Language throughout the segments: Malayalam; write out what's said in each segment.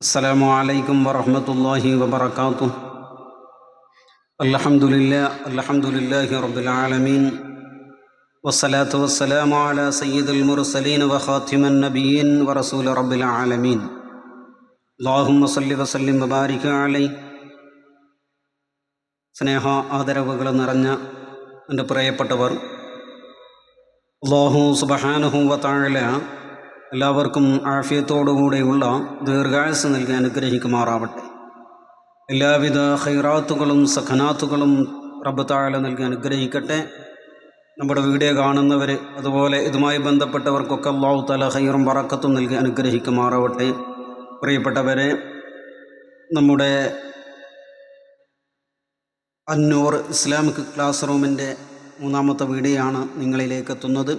السلام عليكم ورحمة الله وبركاته. الحمد لله رب العالمين، والصلاة والسلام على سيد المرسلين وخاتم النبيين ورسول رب العالمين. اللهم صل وسلم وبارك عليه. സ്നേഹ ആദരവുകൾ നിറഞ്ഞ എൻ്റെ പ്രിയപ്പെട്ടവർ, അല്ലാഹു സുബ്ഹാനഹു വ തആല എല്ലാവർക്കും ആഫിയത്തോടുകൂടെയുള്ള ദീർഘായുസ്സ് നൽകി അനുഗ്രഹിക്കുമാറാവട്ടെ. എല്ലാവിധ ഖൈറാത്തുകളും സഖനാത്തുകളും റബ്ബ് തആല നൽകി അനുഗ്രഹിക്കട്ടെ. നമ്മുടെ വീഡിയോ കാണുന്നവർ, അതുപോലെ ഇതുമായി ബന്ധപ്പെട്ടവർക്കൊക്കെ അല്ലാഹു തആല ഖൈറും ബറക്കത്തും നൽകി അനുഗ്രഹിക്കുമാറാവട്ടെ. പ്രിയപ്പെട്ടവരെ, നമ്മുടെ അന്നൂർ ഇസ്ലാമിക് ക്ലാസ് റൂമിൻ്റെ മൂന്നാമത്തെ വീഡിയോ ആണ് നിങ്ങളിലേക്ക് എത്തുന്നത്.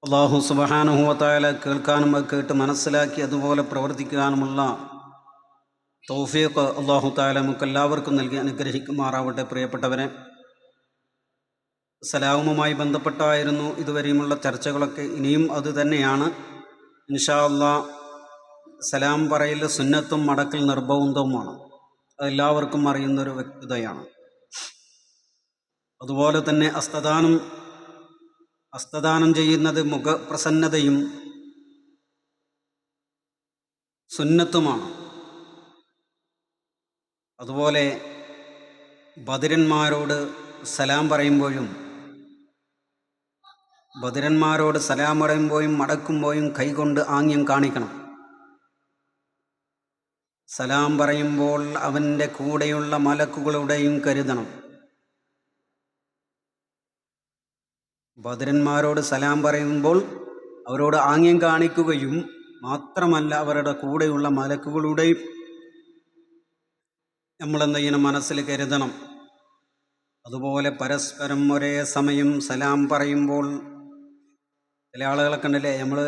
അല്ലാഹു സുബ്ഹാനഹു വ തആല കേൾക്കാനും കേട്ട് മനസ്സിലാക്കി അതുപോലെ പ്രവർത്തിക്കാനുമുള്ള തൗഫീഖ് അല്ലാഹു തആല നമുക്കെല്ലാവർക്കും നൽകി അനുഗ്രഹിക്കുമാറാവട്ടെ. പ്രിയപ്പെട്ടവരെ, സലാമുമായി ബന്ധപ്പെട്ടായിരുന്നു ഇതുവരെയുമുള്ള ചർച്ചകളൊക്കെ. ഇനിയും അത് തന്നെയാണ്. ഇൻഷാ അല്ലാഹ് സലാം പറയൽ സുന്നത്തും മടക്കൽ നിർബന്ധവുമാണ്. അതെല്ലാവർക്കും അറിയുന്നൊരു വ്യക്തതയാണ്. അതുപോലെ തന്നെ ഹസ്തദാനം ചെയ്യുന്നത് മുഖപ്രസന്നതയും സുന്നത്തുമാണ്. അതുപോലെ ബദിരന്മാരോട് സലാം പറയുമ്പോഴും മടക്കുമ്പോഴും കൈകൊണ്ട് ആംഗ്യം കാണിക്കണം. സലാം പറയുമ്പോൾ അവൻ്റെ കൂടെയുള്ള മലക്കുകളുടെയും കരുതണം. ബദരന്മാരോട് സലാം പറയുമ്പോൾ അവരോട് ആംഗ്യം കാണിക്കുകയും മാത്രമല്ല, അവരുടെ കൂടെയുള്ള മലക്കുകളുടെയും നമ്മളെന്ത് ചെയ്യണം, മനസ്സിൽ കരുതണം. അതുപോലെ പരസ്പരം ഒരേ സമയം സലാം പറയുമ്പോൾ, ചില ആളുകളൊക്കെ ഉണ്ടല്ലേ, നമ്മൾ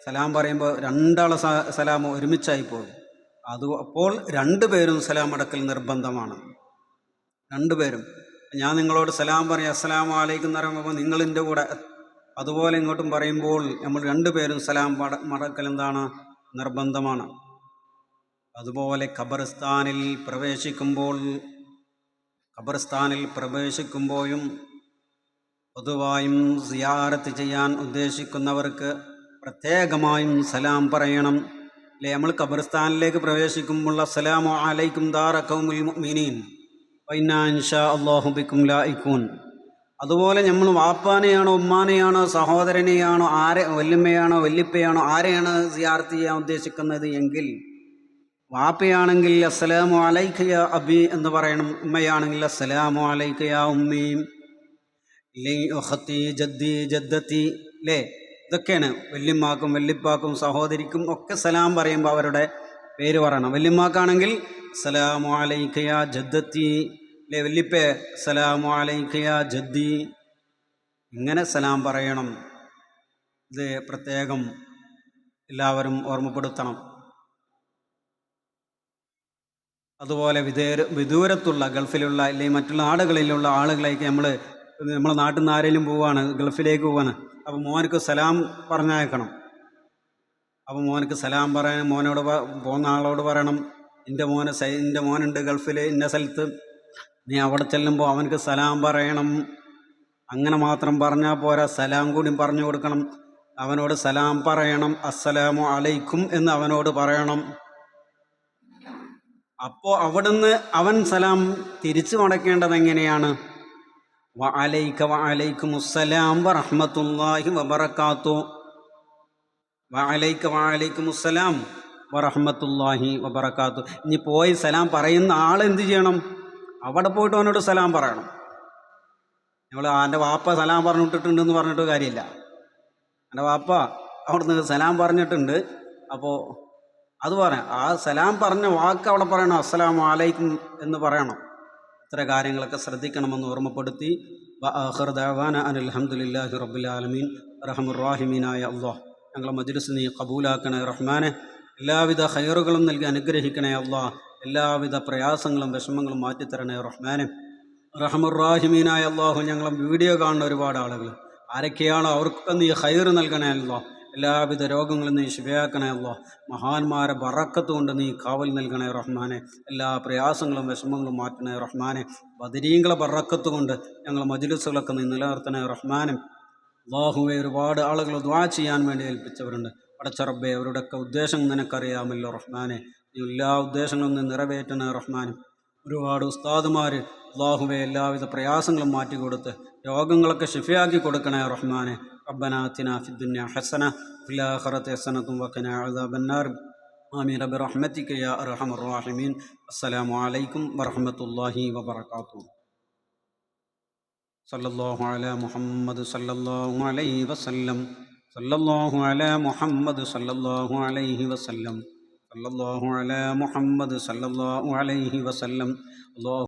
സലാം പറയുമ്പോൾ രണ്ടാളെ സലാം ഒരുമിച്ചായിപ്പോകും. അപ്പോൾ രണ്ടുപേരും സലാം അടക്കൽ നിർബന്ധമാണ്. രണ്ടുപേരും. ഞാൻ നിങ്ങളോട് സലാം പറയും, അസ്സലാമു അലൈക്കും എന്ന് പറയുമ്പോൾ നിങ്ങളിൻ്റെ കൂടെ അതുപോലെ ഇങ്ങോട്ടും പറയുമ്പോൾ നമ്മൾ രണ്ടുപേരും സലാം മടക്കൽ എന്താണ്, നിർബന്ധമാണ്. അതുപോലെ ഖബർസ്ഥാനിൽ പ്രവേശിക്കുമ്പോഴും പൊതുവായും സിയാറത്ത് ചെയ്യാൻ ഉദ്ദേശിക്കുന്നവർക്ക് പ്രത്യേകമായും സലാം പറയണം. അല്ലേ, നമ്മൾ ഖബർസ്ഥാനിലേക്ക് പ്രവേശിക്കുമ്പോൾ അസ്സലാമു അലൈക്കും ദാറ ഖൗമുൽ മുഅ്മിനീൻ വഇന്നാ ഇൻഷാ അല്ലാഹു ബിക്കും ലായിഖൂൻ. അതുപോലെ നമ്മൾ വാപ്പാനെയാണോ ഉമ്മാനെയാണോ സഹോദരനെയാണോ വല്യമ്മയാണോ വല്യപ്പയാണോ ആരെയാണ് സിയാറത്ത് ചെയ്യാൻ ഉദ്ദേശിക്കുന്നത് എങ്കിൽ, വാപ്പയാണെങ്കിൽ അസ്സലാമു അലൈക യാ അബി എന്ന് പറയണം. ഉമ്മയാണെങ്കിൽ അസ്സലാമു അലൈക യാ ഉമ്മി, ഉഖ്തി ജദ്ദി ജദ്ദത്തി. അല്ലേ, ഇതൊക്കെയാണ്. വല്യമ്മാക്കും വല്യപ്പാക്കും സഹോദരിക്കും ഒക്കെ സലാം പറയുമ്പോൾ അവരുടെ പേര് പറയണം. വല്യമ്മാക്കാണെങ്കിൽ അസ്സലാമു അലൈക യാ ജദ്ദത്തി, അല്ലേ, വല്യപ്പേ അസ്സലാമു അലൈക യാ ജദ്ദി. ഇങ്ങനെ സലാം പറയണം. ഇത് പ്രത്യേകം എല്ലാവരും ഓർമ്മപ്പെടുത്തണം. അതുപോലെ വിദൂരത്തുള്ള ഗൾഫിലുള്ള അല്ലെങ്കിൽ മറ്റുള്ള നാടുകളിലുള്ള ആളുകളേക്ക് നമ്മളെ നാട്ടിൽ നിന്ന് ആരെങ്കിലും പോവാണ്, ഗൾഫിലേക്ക് പോവാണ്, അപ്പോൾ മോനക്ക് സലാം പറഞ്ഞയക്കണം. അപ്പോൾ മോനക്ക് സലാം പറയാൻ മോനോട് പോകുന്ന ആളോട് പറയണം, എൻ്റെ മോനുണ്ട് ഗൾഫിൽ ഇന്ന സ്ഥലത്ത്, നീ അവിടെ ചെല്ലുമ്പോൾ അവനക്ക് സലാം പറയണം. അങ്ങനെ മാത്രം പറഞ്ഞാൽ പോരാ, സലാം കൂടി പറഞ്ഞു കൊടുക്കണം. അവനോട് സലാം പറയണം, അസ്സലാമു അലൈക്കും എന്ന് അവനോട് പറയണം. അപ്പോൾ അവിടുന്ന് അവൻ സലാം തിരിച്ചു മടക്കേണ്ടത് എങ്ങനെയാണ്? വഅലൈക വഅലൈക്കുമുസ്സലാം വറഹ്മത്തുള്ളാഹി വബറകാതുഹു. വഅലൈക വഅലൈക്കുമുസ്സലാം വറഹ്മത്തുള്ളാഹി വബറകാതുഹു. ഇനി പോയി സലാം പറയുന്ന ആളെന്ത് ചെയ്യണം? അവിടെ പോയിട്ട് അവനോട് സലാം പറയണം. നമ്മൾ എൻ്റെ വാപ്പ സലാം പറഞ്ഞിട്ടുണ്ടെന്ന് പറഞ്ഞിട്ട് കാര്യമില്ല. എൻ്റെ വാപ്പ അവിടുന്ന് സലാം പറഞ്ഞിട്ടുണ്ട്, അപ്പോൾ അത് പറയാം. ആ സലാം പറഞ്ഞ വാക്ക് അവിടെ പറയണം, അസ്സലാമു അലൈക്കും എന്ന് പറയണം. ഇത്ര കാര്യങ്ങളൊക്കെ ശ്രദ്ധിക്കണമെന്ന് ഓർമ്മപ്പെടുത്തി വആഖിറു ദഅവാന അനിൽ ഹംദുലില്ലാഹി റബ്ബിൽ ആലമീൻ. അർഹമുർ റഹീമീനായ അല്ലാഹ്, ഞങ്ങളെ മജ്ലിസ് നീ കബൂലാക്കണേ റഹ്മാനെ. എല്ലാവിധ ഖൈറുകളും നൽകി അനുഗ്രഹിക്കണേ അല്ലാഹ്. എല്ലാവിധ പ്രയാസങ്ങളും വിഷമങ്ങളും മാറ്റിത്തരണേ റഹ്മാനെ. റഹ്മുർ റഹീമീനായ അല്ലാഹു, ഞങ്ങളെ വീഡിയോ കാണുന്ന ഒരുപാട് ആളുകൾ ആരൊക്കെയാണോ അവർക്കൊക്കെ നീ ഖൈർ നൽകണേ അല്ലാഹ്. എല്ലാവിധ രോഗങ്ങളും നീ ശിഫയാക്കണേ അല്ലാഹ്. മഹാന്മാരെ ബറക്കത്ത് കൊണ്ട് നീ കാവൽ നൽകണേ റഹ്മാനെ. എല്ലാ പ്രയാസങ്ങളും വിഷമങ്ങളും മാറ്റണേ റഹ്മാനെ. ബദരീങ്ങളെ ബറക്കത്ത് കൊണ്ട് ഞങ്ങളെ മജ്ലിസുകളൊക്കെ നീ നിലനിർത്തണേ റഹ്മാനെ. അല്ലാഹുവേ, ഒരുപാട് ആളുകൾ ദുആ ചെയ്യാൻ വേണ്ടി ഏൽപ്പിച്ചവരുണ്ട്. പടച്ച റബ്ബേ, അവരുടെയൊക്കെ ഉദ്ദേശം നിനക്കറിയാമല്ലോ റഹ്മാനെ. നീ എല്ലാ ഉദ്ദേശങ്ങളും നീ നിറവേറ്റണേ റഹ്മാനെ. ഒരുപാട് ഉസ്താദുമാർ അല്ലാഹുവേ എല്ലാവിധ പ്രയാസങ്ങളും മാറ്റിക്കൊടുത്ത് രോഗങ്ങളൊക്കെ ശിഫയാക്കി കൊടുക്കണേ റഹ്മാനെ. റബ്ബനാ ആതിനാ ഫിദ്ദുനിയ ഹസന വഫിൽ ആഖിറതി ഹസനത്തും വഖിനാ അദാബന്നാർ. ആമീൻ ബിറഹ്മതിക യാ അർഹമർ റഹീമീൻ. അസ്സലാമു അലൈക്കും വറഹ്മത്തുള്ളാഹി വബറകാതുഹു. സല്ലല്ലാഹു അലാ മുഹമ്മദ് സല്ലല്ലാഹു അലൈഹി വസല്ലം. സല്ലല്ലാഹു അലാ മുഹമ്മദ് സല്ലല്ലാഹു അലൈഹി വസല്ലം. സല്ലല്ലാഹു അലാ മുഹമ്മദ് സല്ലല്ലാഹു അലൈഹി വസല്ലം. അല്ലാഹു